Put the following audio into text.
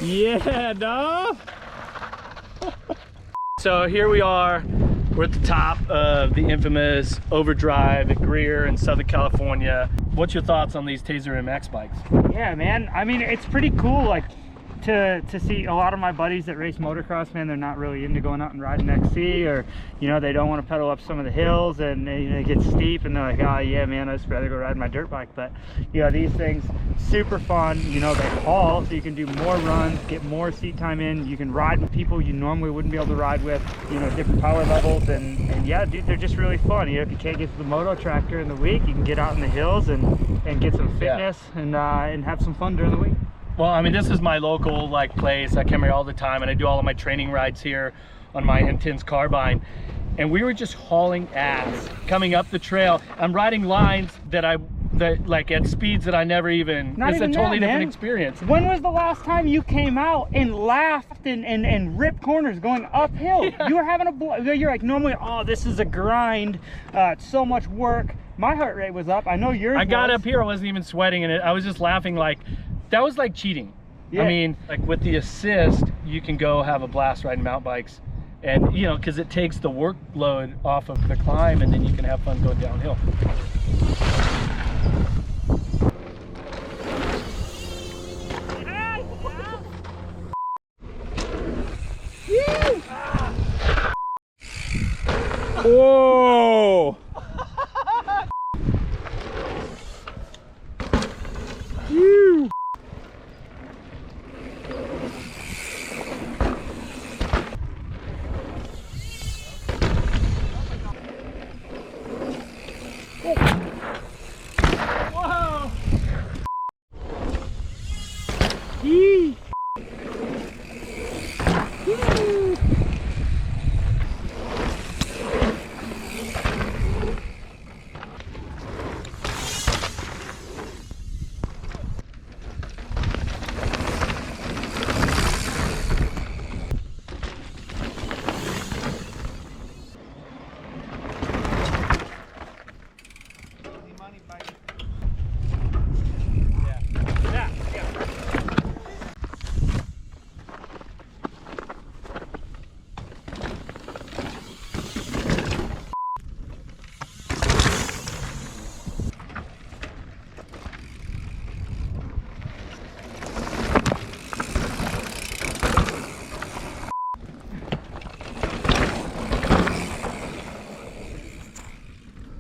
Yeah, dog. So here we are. We're at the top of the infamous Overdrive at Greer in Southern California. What's your thoughts on these Tazer MX bikes? Yeah, man. I mean, it's pretty cool. Like to see a lot of my buddies that race motocross, man, they're not really into going out and riding XC, or you know, they don't want to pedal up some of the hills, and you know, it gets steep, and they're like, oh yeah, man, I'd just rather go ride my dirt bike. But you know, these things super fun. You know, they haul, so you can do more runs, get more seat time in. You can ride with people you normally wouldn't be able to ride with, you know, different power levels, and yeah, dude, they're just really fun. You know, if you can't get to the moto tractor in the week, you can get out in the hills and get some fitness, yeah, and have some fun during the week. Well, I mean, this is my local place. I come here all the time, and I do all of my training rides here on my Intense carbine. And we were just hauling ass coming up the trail. I'm riding lines that like at speeds that I never even. It's a totally different experience. When was the last time you came out and laughed and ripped corners going uphill? Yeah. You were having a you're like, normally, oh, this is a grind. It's so much work. My heart rate was up. I know yours. I got up here, I wasn't even sweating, and I was just laughing like. That was like cheating. Yeah. I mean, like with the assist, you can go have a blast riding mountain bikes, and you know, because it takes the workload off of the climb, and then you can have fun going downhill.